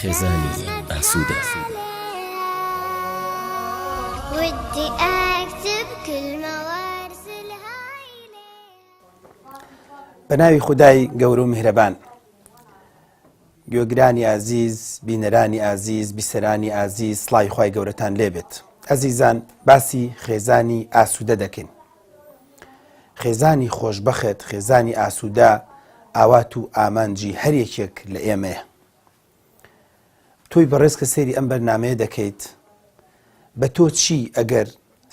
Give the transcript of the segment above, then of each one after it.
خێزانی ئاسوودە. ودي أكتب كلمة وأرسلها إليك. بەناوی خودای گەورە و میهرەبان، گوێگرانی ئازیز، بینەرانی ئازیز، بیسەرانی ئازیز، سڵاوی خوای گەورەتان لێبێت. ئەزیزان، باسی خێزانی ئاسوودە دەکەین. خێزانی خۆشبەخت، خێزانی ئاسوودە ئاوات و ئامانجی هەرێکێک لە ئێمەیە. تۆی بەڕێز کە سەیری ئەم بەرنامەیە دەکەیت، بە تۆ چی ئەگەر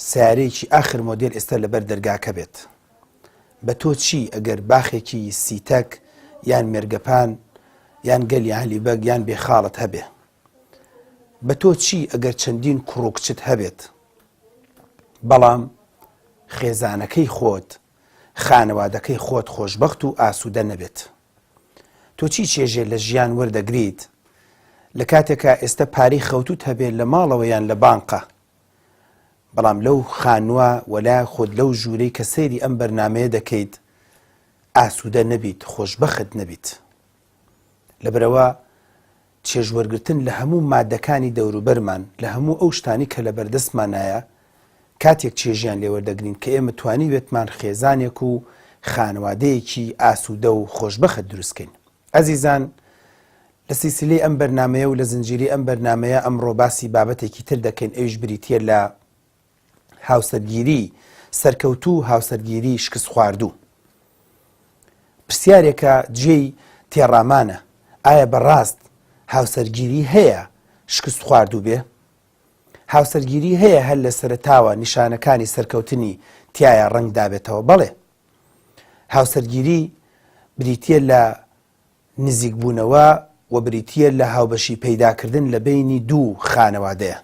سیارەیەکی ئاخر مۆدێل ئێستا لەبەر دەرگاکە بێت؟ بە تۆ چی ئەگەر باخێکی سیتەک یان مێرگەپان یان گەلی عەلیبەگ یان بێخاڵت هەبێ؟ بە تۆ چی ئەگەر چەندین کوڕوکچت هەبێت؟ بەڵام خێزانەکەی خۆت، خانەوادەکەی خۆت خۆشبەخت و ئاسوودە نەبێت. تۆ چی چێژێ لە ژیان وەردەگریت لە کاتێکە ئێستا پارەی خەوتوت هەبێت لە ماڵەوە یان لە بانقە، بەڵام لەو خانووە وەلا خۆت لەو ژوورەی کە سەیری ئەم بەرنامەیە دەکەیت ئاسوودە نەبیت، خۆشبەخت نەبیت. لەبەرەوە چێژوەرگرتن لە هەموو مادەکانی دەوروبەرمان، لە هەموو ئەو شتانی کە لە بەردەستمانایە کاتێک چێژیان لێوەردەگرین کە ئێمە توانی بێتمان خێزانێک و خانوادەیەکی ئاسوودە و خۆشبەخت دروستکەین. ئەزیزان، لە سیلسیلەی ئەم بەرنامەیە و لە زنجیرەی ئەم بەرنامەیە ئەمڕۆ باسی بابەتێکی تر دەکەین، ئەویش بریتیە لە هاوسەرگیری سەرکەوتوو، هاوسەرگیری شکست خواردوو. پرسیارێکە جێی تێڕامانە، ئایا بەڕاست هاوسەرگیری هەیە شکست خواردوو بێ؟ هاوسەرگیری هەیە هەر لە سەرەتاوە نیشانەکانی سەرکەوتنی تایە ڕەنگ دابێتەوە؟ بەڵێ. هاوسەرگیری بریتیە لە نزیکبوونەوە و بریتیە لە هاوبەشی پەیداکردن لە بینی دوو خانەوادەیە،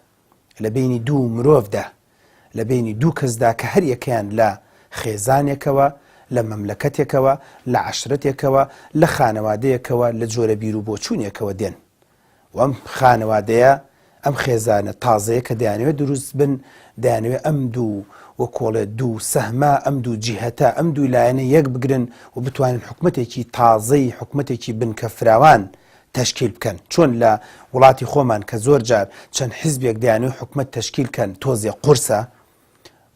لە بینی دوو مرۆڤدا، لە بینی دوو کەسدا کە هەر یەکەیان لە خێزانێکەوە، لە مەملەکەتێکەوە، لە عەشرەتێکەوە، لە خانەوادەیەکەوە، لە جۆرە بیر و بۆچوونێکەوە دێن. و ئەم خانەوادەیە، ئەم خێزانە تازەیە کە دەیانەوێت دروست بن، دەیانەوێت ئەم دوو وە کۆڵێ دوو سەهمە، ئەم دوو جیهەتە، ئەم دوو لایەنە یەک بگرن و بتوانن حکومەتێکی تازەی، حکومەتێکی بنکە فراوان تەشکیل بکەن. چۆن لە وڵاتی خۆمان کە زۆر جار چەند حیزبێک دەیانەوێت حکومەت تەشکیل کەن تۆزێ قورسە،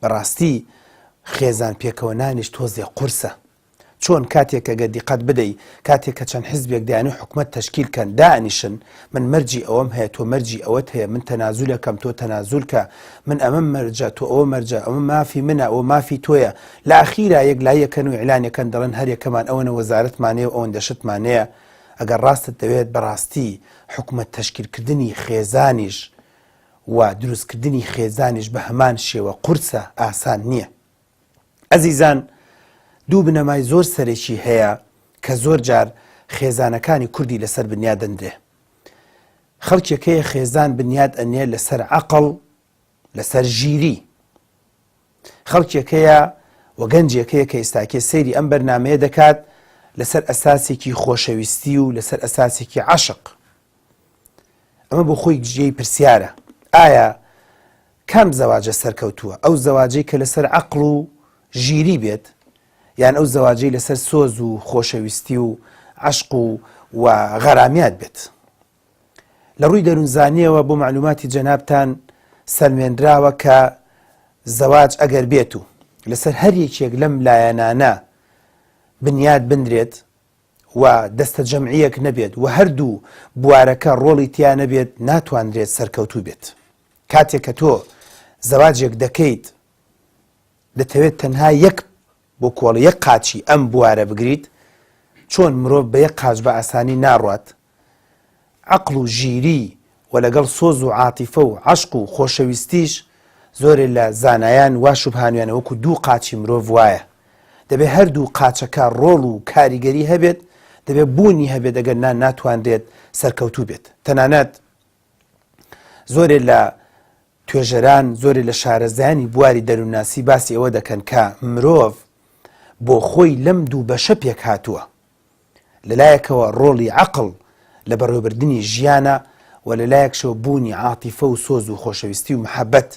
بەڕاستی خێزان پێکەوەنانیش تۆزێ قورسە. چۆن کاتێکە گە دیقەت بدەی، کاتێک کە چەند حیزبێک دەیانەوێت حکومەت تەشکیل کەن، دانیشن من مەرجی ئەوەم هەیە، تۆ مەرجی ئەوەت هەیە، من تەنازولەکەم، تۆ تەنازولکە، من ئەمە مەرجە، تۆ ئەوە مەرجە، ئەمە مافی منە، ئەوە مافی تۆیە. لە ئەخیرا یەکلایەکەن و ئیعلانەکەن دەڵێن هەر یەکەمان ئەوەنە وەزارەتمانەیە و ئەوەندە شتمانەیە. ئەگەر ڕاستت دەوێت بەڕاستی حکومەت تەشکیلکردنی خێزانیش و دروستکردنی خێزانیش بە هەمان شێوە قورسە، ئاسان نییە. ئەزیزان، دوو بنەمای زۆر سەرێکی هەیە کە زۆر جار خێزانەکانی کوردی لەسەر بنیاد ئەندرێ. خەڵکێکەیە خێزان بنیاد ئەنێ لەسەر عەقڵ، لەسەر ژیری. خەڵکێکەیە و گەنجێکەیە کە ئێستاکێ سەیری ئەم بەرنامەیە دەکات لەسەر ئەساسێکی خۆشەویستی و لەسەر ئەساسێکی عەشق. ئەمە بۆ خۆی جێی پرسیارە، ئایا کام زەواجە سەرکەوتووە؟ ئەو زەواجەی کە لەسەر عەقڵ و ژیری بێت، یان ئەو زەواجەی لەسەر سۆز و خۆشەویستی و عەشق و غەرامیات بێت؟ لە ڕووی دەروونزانیەوە بۆ معلوماتی جەنابتان سەلمێنراوە کە زەواج ئەگەر بێت و لەسەر هەر یەکێک لەم لایەنانە بنیاد بندرێت و دەستە جەمعیەک نەبێت و هەردوو بوارەکە ڕۆڵی تیا نەبێت، ناتوانرێت سەرکەوتوو بێت. کاتێک کە تۆ زەواجێک دەکەیت، دەتەوێت تەنها یەک بۆ کۆڵی یەک قاچی ئەم بوارە بگریت. چۆن مرۆڤ بە یەک قاچ بە ئاسانی ناڕوات، عەقڵ و ژیری و لەگەڵ سۆز و عاتیفە و عەشق و خۆشەویستیش زۆرێک لە زانایان وا شوبهانویانە وەکو دوو قاچی مرۆڤ وایە. دەبێت هەردوو قاچەکە ڕۆڵ و کاریگەری هەبێت، دەبێت بوونی هەبێت، ئەگەر ناتوانرێت سەرکەوتوو بێت. تەنانەت زۆرێک لە توێژەران، زۆرێک لە شارەزایانی بواری دەروونناسی باسی ئەوە دەکەن کە مرۆڤ بۆ خۆی لەم دوو بەشە پێک هاتووە. لەلایەکەوە ڕۆڵی عەقڵ لە بەڕێوەبردننی ژیانە و لەلایەکشەوە بوونی عاتیفە و سۆز و خۆشەویستی و محەبەت.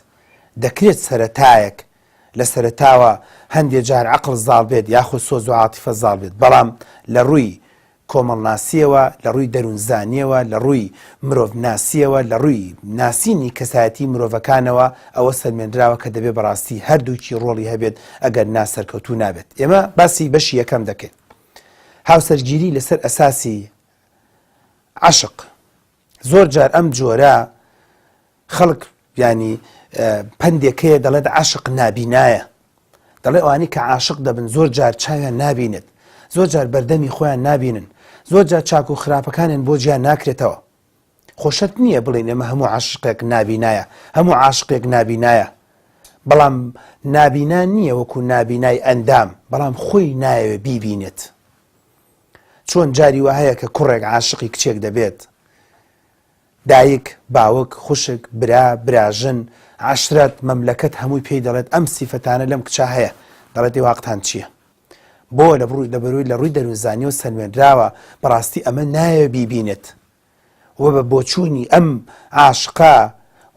دەکرێت سەرەتایەک لە سەرەتاوە هەندێک جار عەقڵ زاڵ بێت یاخود سۆز و عاتیفە زاڵ بێت، بەڵام لە ڕووی کۆمەڵناسیەوە لە ڕووی دەروونزانیەوە لە ڕووی مرۆڤ ناسیەوە لە ڕووی ناسینی کەسایەتی مرۆڤەکانەوە ئەوە سەرمێنراوە کە دەبێ بەڕاستی هەردووکی ڕۆڵی هەبێت ئەگەر ناسەرکەوتوو نابێت. ئێمە باسی بەشی یەکەم دەکەین، هاوسەرگیری لەسەر ئەساسی عاشق. زۆر جار ئەم جۆرە خەڵک ینی پندێکەیە دەڵێت عاشق نابینایە، دەڵێ ئەوانی کە عاشق دەبن زۆر جار چاویان نابینێت، زۆر جار بەردەمی خۆیان نابینن، زۆر جار چاک و خراپەکانیان بۆ گیان ناکرێتەوە. خۆشەت نییە بڵێن ئێمە هەموو عاشقێک نابینایە، هەموو عاشقێک نابینایە، بەڵام نابینا نییە وەکو نابینای ئەندام، بەڵام خۆی نایەوێ بیبینێت. چۆن جاری وە هەیە کە کوڕێک عاشقی کچێک دەبێت، دایک، باوک، خوشک، برا، براژن، عاشرەت، مەملەکەت هەمووی پێی دەڵێت ئەم سیفەتانە لەم کچە هەیە، دەڵێت واقعتان چییە؟ بۆ لە ڕووی دەروونزانی و سەرمێنراوە بەڕاستی ئەمە نایە بیبینێت و بە بۆچوونی ئەم عاشقا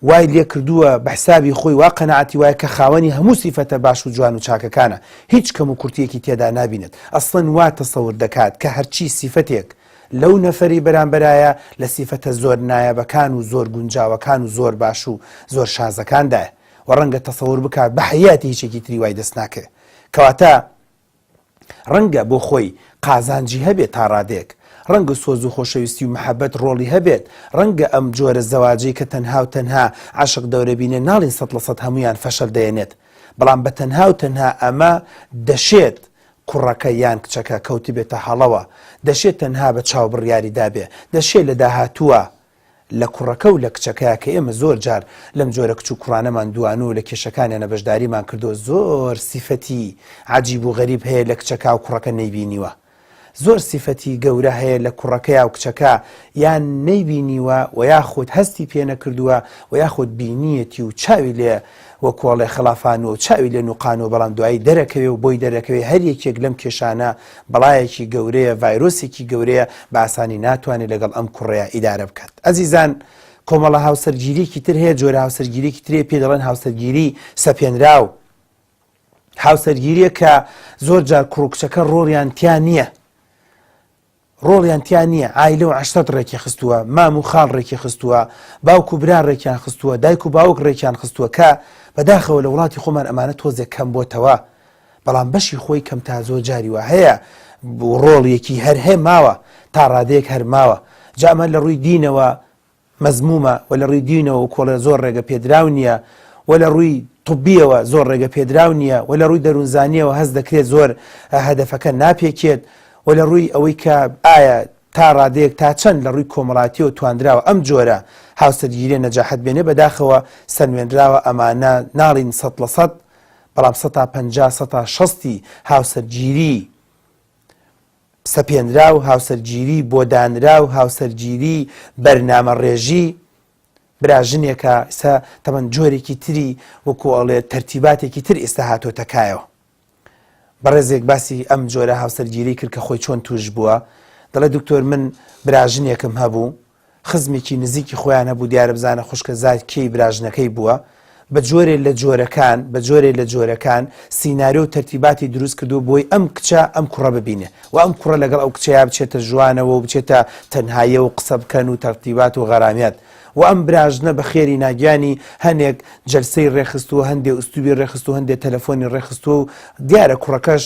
وای لێ کردووە بە حسابی خۆی وا قەنەعەتی وایە کە خاوەنی هەموو سیفەتە باش و جوان و چاکەکانە، هیچ کەم و کورتیەکی تێدا نابینێت. ئەسڵەن وا تەسەور دەکات کە هەرچی سیفەتێک لەو نەفەری بەرامبەرایە لە سیفەتە زۆر نایەبەکان و زۆر گونجاوەکان و زۆر باش و زۆر شازەکاندایە و ڕەنگە تەسەور بکات بە حەیاتی هیچێکی تری وای دەست ناکرێت. کەواتە ڕەنگە بۆ خۆی قازانجی هەبێت تا ڕادێک، ڕەنگە سۆز و خۆشەویستی و محەبەت ڕۆڵی هەبێت، ڕەنگە ئەم جۆرە زەواجەی کە تەنها و تەنها عاشق دەورە بینێ ناڵین 100% هەمویان فەشەل دەیەنێت، بەڵام بە تەنها و تەنها ئەمە دەشێت کوڕەکە یان کچەکە کەوتی بێتە هەڵەوە، دەشێت تەنها بە چاوبڕیاری دابێ، دەشێت لە داهاتووە لە کوڕەکە و لە کچەکە کە ئێمە زۆر جار لەم جۆرە کچ و کوڕانەمان دوانوە و لە کێشەکانیانە بەشداریمان کردو زۆر سیفەتی عەجیب و غەریب هەیە لە کچەکە و کوڕەکە نەیبینیوە، زۆر سیفەتی گەورە هەیە لە کوڕەکەی و کچەکە یان نەیبینیوە و یاخود هەستی پێ نەکردووە و یاخود بینیەتی و چاوی لێ وەکۆڵێ خلافانەوە و چاوی لێ نوقانەوە، بەڵام دوایی دەرەکەوێ و بۆی دەرەکەوێ هەر یەکێک لەم کێشانە بەڵایەکی گەورەیە، ڤایرۆسێکی گەورەیە، بە ئاسانی ناتوانێت لەگەڵ ئەم کوڕەیە ئیدارە بکات. ئەزیزان، کۆمەڵە هاوسەرگیریکی تر هەیە، جۆرە هاوسەرگیریکی ترێ پێ دەڵێن هاوسەرگیری سەپێنراو، هاوسەرگیریە کە زۆر جار کوڕ و کچەکە ڕۆڵیان تیان نییە، ڕۆڵیان تیان نییە، عایلە و عەشرەت ڕێکی خستووە، مام و خاڵ ڕێکی خستووە، باوک و برا ڕێکیان خستووە، دایک و باوک ڕێکیان خستووە، کە بەداخەوە لە وڵاتی خۆمان ئەمانە تۆزێک کەم بۆتەوە، بەڵام بەشی خۆی کەم تا زۆر جاریوە هەیە ڕۆڵیەکی هەر هەیە ماوە تا ڕادەیەک هەر ماوە. جا ئەمە لە ڕووی دینەوە مەزمومە و لە ڕووی دینەوە و کۆڵە زۆر ڕێگە پێدراو نییە و لە ڕووی طبیەوە زۆر ڕێگە پێدراو نییە و لە ڕووی دەروونزانیەوە هەست دەکرێت زۆر هەدەفەکە ناپێکێت و لە ڕووی ئەوەی کە ئایا تا ڕادەیەک تا چەند لە ڕووی کۆمەڵاتی و توانراوە ئەم جۆرە هاوسەرگیریە نەجاحەت بێنێ، بەداخەوە سەرمێنراوە ئەمانە ناڵین 100%، بەڵام 150-160 هاوسەرگیری سەپێنراو، هاوسەرگیری بۆدانراو، هاوسەرگیری بەرنامە ڕێژی براژنێکە ئێستا تەمەەن جۆرێکی تری وەکو ئەڵێ تەرتیباتێکی تر ئێستا هاتۆتەکایەوە. بەڕێزێک باسی ئەم جۆرە هاوسەرگیری کرد کە خۆی چۆن توش بووە، دەڵێ دکتۆر من براژنێکم هەبوو، خزمێکی نزیکی خۆیان هەبوو، دیارە بزانە خوشکە زاد کەی براژنەکەی بووە، بە جۆرێ لە جۆرەکان سیناریۆ و تەرتیباتی دروست کردو بۆی ئەم کچە ئەم کوڕە ببینێ و ئەم کوڕە لەگەڵ ئەو کچەیە بچێتە جوانەوە و بچێتە تەنهایە و قسە بکەن و تەرتیبات و غەرامیات و ئەم براژنە بە خێری ناگیانی هەنێک جەلسەی ڕێخستووە، هەندێک ئوستوبی ڕێخستووە، هەندێک تەلەفۆنی ڕێخستووە و دیارە کوڕەکەش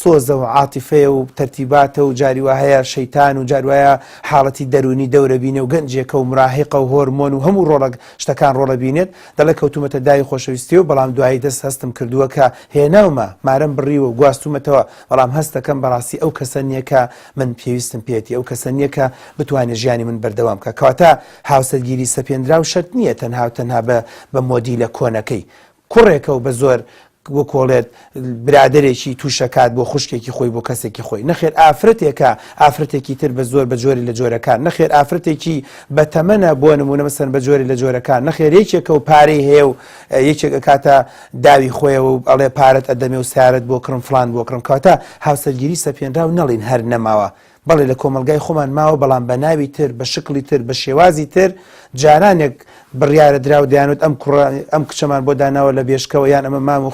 سۆزە و عاتیفەیە و تەرتیباتە و جاریوە هەیە شەیتان و جاروایە حاڵەتی دەرونی دەورە بینێ و گەنجێکە و مراهقە و هۆرمۆن و هەموو ڕۆڵک شتەکان ڕۆڵە بینێت، دەڵێ کەوتومەتە دای خۆشەویستی و بەڵام دوایی دەست هەستم کردووە کە هێناومە مارەم بڕیوە و گواستومەتەوە، بەڵام هەستەکەم بەڕاستی ئەو کەسە نییە کە من پێویستم پێێتی، ئەو کەسە نییە کە بتوانێت ژیانی من بەردەوام کە. کەواتە هاوسەرگیری سەپێنراو شەرت نییە تەنها و تەنها بە مۆدیلە کۆنەکەی کوڕێکە و بە زۆر وەکۆڵێت برادێکی تووشەکات بۆ خوشکێکی خۆی بۆ کەسێکی خۆی، نەخێر ئافرەتێکە ئافرەتێکی تر بە زۆر بە جۆری لە جۆرەکان، نەخێر ئافرەتێکی بە تەمەنە بۆ نمونە مەسەن بە جۆری لە جۆرەکان، نەخێر یەکێکە و پارەی هەیە و یەکێک کاتە داوی خۆیەوە و ئەڵێ پارەت ئەدەمێ و سیارەت بۆ کڕم فلان بۆ کڕم. کەواتە هاوسەرگیری سەپێنراو نەڵین هەر نەماوە، بەڵێ لە کۆمەلگای خۆمان ماوە بەڵام بە ناوی تر بە شکلی تر بە شێوازی تر جارانێک بڕیارە دراو دەیانوت ئەم کچەمان بۆ داناوە لە بێشکەوە یان ئەمە مام و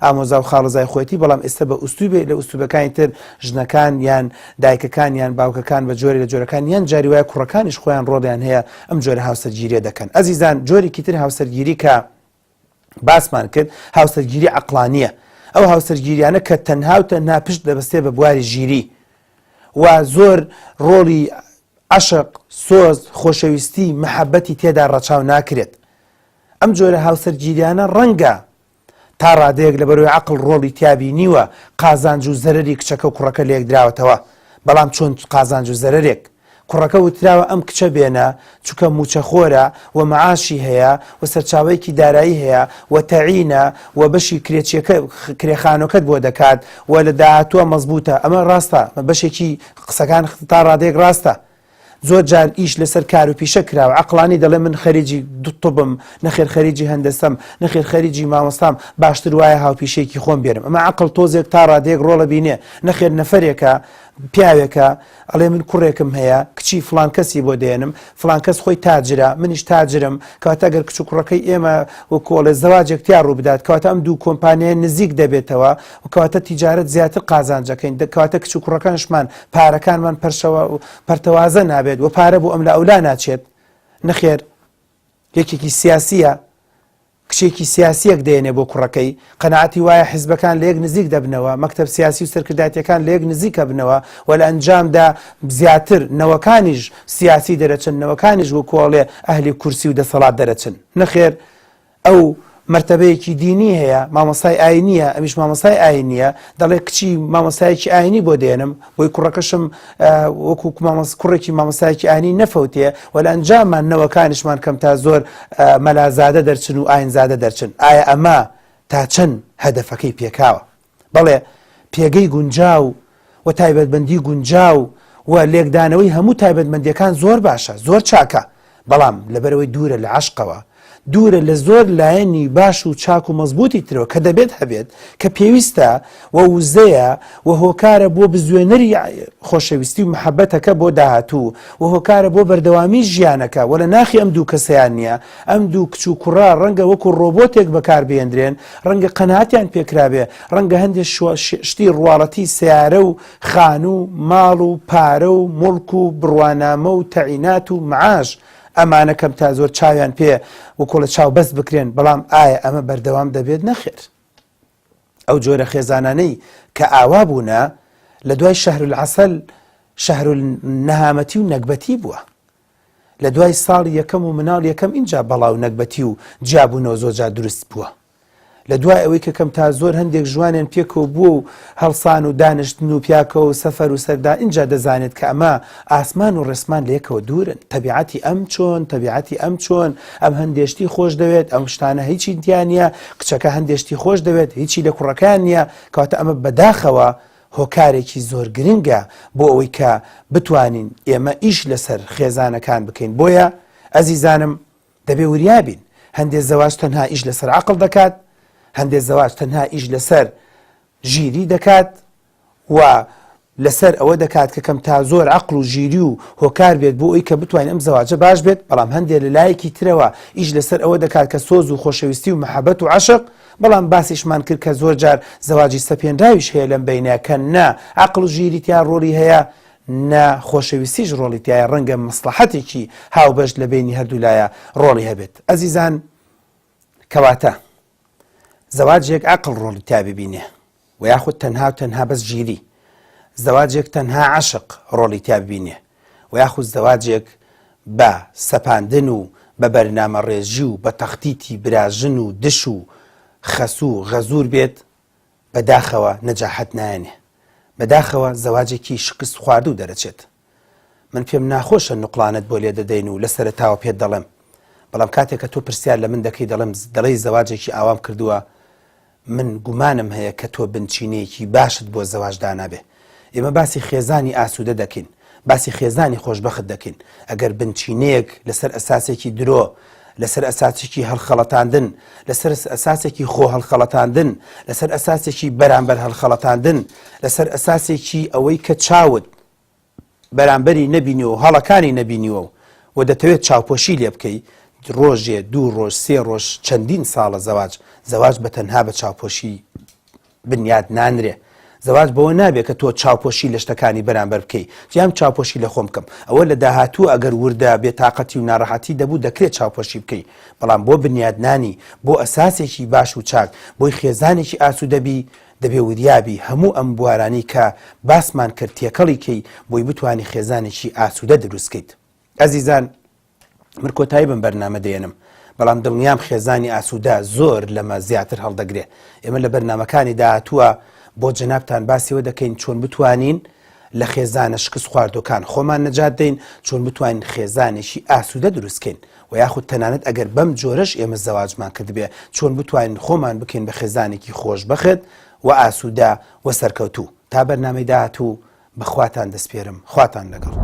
ئامۆزا و خاڵزای خۆەتی بەڵام ئێستا بە ئوستوبێ لە ئوستوبەکانی تر ژنەکان یان دایکەکان یان باوکەکان بە جۆری لە جۆرەکان یان جاری وایە کوڕەکانیش خۆیان ڕۆڵیان هەیە ئەم جۆرە هاوسەرگیریە دەکەن. ئەزیزان جۆرێکی تر هاوسەرگیری کە باسمان کرد هاوسەرگیری عەقڵانیە. ئەو هاوسەرگیریانە کە تەنها و تەنها پشت دەبەستێ بە بواری ژیری و زۆر ڕۆڵی عەشق، سۆز، خۆشەویستی، مەحەبەتی تێدا ڕەچاو ناکرێت. ئەم جۆرە هاوسەرگیریانە ڕەنگە تا ڕادەیەک لە بەرەوەی عەقڵ ڕۆڵی تیابی نیوە قازانج و زەرەری کچەکە و کوڕەکە لێک دراوەتەوە، بەڵام چۆن قازانج و زەرەرێک کوڕەکە وتراوە ئەم کچە بێنە چونکە موچەخۆرە و مەعاشی هەیە و سەرچاوەیەکی دارایی هەیە و تەعینە و بەشی کرێخانۆکەت بۆ دەکات و لە داهاتووە مەزبوطە. ئەمە ڕاستە، بەشێکی قسەکان تا ڕادەیەک ڕاستە. زۆر جار ئیش لەسەر کار و پیشە کراوە عەقڵانی دەڵێ من خەریجی دوتوبم، نەخێر خەریجی هەندەسەم، نەخێر خەریجی مامۆستام، باشتر وایە هاوپیشەیەکی خۆم بێنم. ئەمە عەقڵ تۆزێک تا ڕادەیەک ڕۆڵە بینێ. نەخێر نەفەرێکە پیاوێکە ئەڵێ من کوڕێکم هەیە کچی فلان کەسی بۆ دێنم، فلان کەس خۆی تاجرە، منیش تاجرم، کەواتە ئەگەر کچ و کوڕەکەی ئێمە وەکۆڵێ زەواجێک تیا ڕوو بدات کەواتە ئەم دوو کۆمپانیای نزیک دەبێتەوە و کەواتە تیجارەت زیاتر قازانجەکەین، کەواتە کچ و کوڕەکانشمان پارەکانمان پەرتەوازە نابێت و پارە بۆ ئەم لە ئەولا ناچێت. نەخێر یەکێکی سیاسیە، کچێکی سیاسیەک دێنێ بۆ کوڕەکەی، قەناعەتی وایە حیزبەکان لە یەک نزیک دەبنەوە، مەکتەب سیاسی و سەرکردایەتیەکان لە یەک نزیکە بنەوە و لە ئەنجامدا زیاتر نەوەکانیش سیاسی دەرەچن، نەوەکانیش بۆ کۆڵێ ئەهلی کورسی و دەسەڵات دەرەچن. نەخێر ئەو مرتبەیەکی دینی هەیە، مامۆستای ئاینیە، ئەمیش مامۆستای ئاینیە، دەڵێ کچی مامۆستایەکی ئاینی بۆ دێنم بۆی کوڕەکەشم وەکو کوڕێکی مامۆستایەکی ئاینی نەفەوتێ و لە ئەنجاممان نەوەکانیشمان کەم تا زۆر مەلازادە دەرچن و ئاینزادە دەرچن. ئایا ئەمە تا چەند هەدەفەکەی پێکاوە؟ بەڵێ پێگەی گونجاو و تایبەتمەندی گونجاو و لێکدانەوەی هەموو تایبەتمەندیەکان زۆر باشە، زۆر چاکە، بەڵام لەبەرەوەی دوورە لە عەشقەوە، دوورە لە زۆر لایەنی باش و چاک و مەزبوطی ترەوە کە دەبێت هەبێت کە پێویستە و وزەیە و هۆکارە بۆ بزوێنەری خۆشەویستی و محەبەتەکە بۆ داهاتوو و هۆکارە بۆ بەردەوامی ژیانەکە و لە ناخی ئەم دوو کەسەیان نییە. ئەم دوو کچ و کوڕا ڕەنگە وەکو ڕۆبۆتێک بەکاربێنرێن، ڕەنگە قەناعەتیان پێکرابێ، ڕەنگە هەندێک شتی ڕواڵەتی سیارە و خان و ماڵ و پارە و مڵک و بڕوانامە و تەعینات و معاش ئەمانە کەم تا زۆر چاویان پێ وەکۆ لە چاو بەست بکرێن، بەڵام ئایا ئەمە بەردەوام دەبێت؟ نەخێر. ئەو جۆرە خێزانانەی کە ئاوا بوونە لە دوای شەهر العەسەل شەهر النەهامەتی و نەکبەتی بووە، لە دوای ساڵی یەکەم و مناڵ یەکەم اینجا بەڵاو نەکبەتی و جیابوونەوە زۆرجار دروست بووە. لە دوای ئەوەی کە کەم تا زۆر هەندێک جوانیان پێکەوە بووە و هەڵسان و دانیشتن و پیاکە و سەفەر و سەردا اینجا دەزانێت کە ئەمە ئاسمان و ڕێسمان لە یەکەوە دوورن. تەبیعەتی ئەم چۆن، تەبیعەتی ئەم چۆن، ئەم هەندێشتی خۆش دەوێت، ئەم شتانە هیچی دیان نییە، کچەکە هەندێشتی خۆش دەوێت، هیچی لە کوڕەکان نییە، کەواتە ئەمە بەداخەوە هۆکارێکی زۆر گرنگە بۆ ئەوەی کە بتوانین ئێمە ئیش لەسەر خێزانەکان بکەین. بۆیە ئەزیزانم دەبێ وریابین هەندێک زەواج تەنها ئیش لەسەر عەقڵ دەکات، هەندێک زەواج تەنها ئیش لەسەر ژیری دەکات و لەسەر ئەوە دەکات کە کەم تا زۆر عەقڵ و ژیری و هۆکار بێت بۆ ئەوی کە بتوانین ئەم زەواجە باش بێت، بەڵام هەندێک لە لایەکی ترەوە ئیش لەسەر ئەوە دەکات کە سۆز و خۆشەویستی و مەحەبەت و عەشق، بەڵام باسیشمان کرد کە زۆر جار زەواجی سەپێنراویش هەیە لەم بینە کە نا عەقڵ و ژیری تیا ڕۆڵی هەیە، نا خۆشەویستیش ڕۆڵی تایە، ڕەنگە مەسلەحەتێکی هاوبەش لە بینی هەردوو لایە ڕۆڵی هەبێت. ئەزیزان کەواتە زەواجێک عەقڵ ڕۆڵی تا ببینێ و یاخود تەنها و تەنها بەس ژیری، زەواجێک تەنها عەشق ڕۆڵی تا ببینێ و یاخود زەواجێک بە سەپاندن و بە بەرنامە ڕێژی و بە تەختیتی براژن و دش و خەس و غەزور بێت، بەداخەوە نەجاحەت نایەنێ، بەداخەوە زەواجێکی شکست خواردوو دەرەچێت. من پێم ناخۆشە نوقڵانت بۆ لێ دەدەین و لە سەرەتاوە پێت دەڵێم، بەڵام کاتێک کە تۆ پرسیار لە من دەکەی دەڵێی زەواجێکی ئاوام کردووە، من گومانم هەیە کە تۆ بنچینەیەکی باشت بۆ زەواج دانابێ. ئێمە باسی خێزانی ئاسوودە دەکەین، باسی خێزانی خۆشبەخت دەکەین. ئەگەر بنچینەیەک لەسەر ئەساسێکی درۆ، لەسەر ئەساسێکی هەڵخەڵەتاندن، لەسەر ئەساسێکی خۆ هەڵخەڵەتاندن، لەسەر ئەساسێکی بەرامبەر هەڵخەڵەتاندن، لەسەر ئەساسێکی ئەوەی کە چاوت بەرامبەری نەبینیەوە هەڵەکانی نەبینیوە و دەتەوێت چاوپۆشی لێ بکەی ڕۆژێ دوو ڕۆژ سێ ڕۆژ چەندین ساڵە زەواج بە تەنها بە چاوپۆشی بنیاد نانرێ. زەواج بەوە نابێت کە تۆ چاوپۆشی لە شتەکانی بەرامبەر بکەی جیام چاوپۆشی لە خۆم بکەم ئەوە لە داهاتوو ئەگەر وردە بێتاقەتی و ناڕەحەتی دەبوو دەکرێت چاوپۆشی بکەی بەڵام بۆ بنیادنانی بۆ ئەساسێکی باش و چاک بۆی خێزانێکی ئاسوودەبی دەبێ وریابی هەموو ئەم بوارانی کە باسمان کرد تێکەڵی کەی بۆی بتوانی خێزانێکی ئاسوودە دروستکەیت. ئەزیزان من کۆتایی بم بەرنامە دێنم بەڵام دڵنیام خێزانی ئاسوودە زۆر لەمە زیاتر هەڵدەگرێ. ئێمە لە بەرنامەکانی داهاتووە بۆ جەنابتان باسیەوە دەکەین چۆن بتوانین لە خێزانە شکست خواردەکان خۆمان نەجات دەین چۆن بتوانین خێزانێکی ئاسوودە دروستکەین و یاخود تەنانەت ئەگەر بەم جۆرەش ئێمە زەواجمان کردبێ چۆن بتوانین خۆمان بکەین بە خێزانێکی خۆشبەخت و ئاسوودە و سەرکەوتوو. تا بەرنامەی داهاتوو بەخواتان دەسپێرم خواتان لەگەڵ.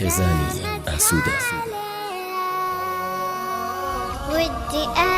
خێزانی ئاسوودە. ودي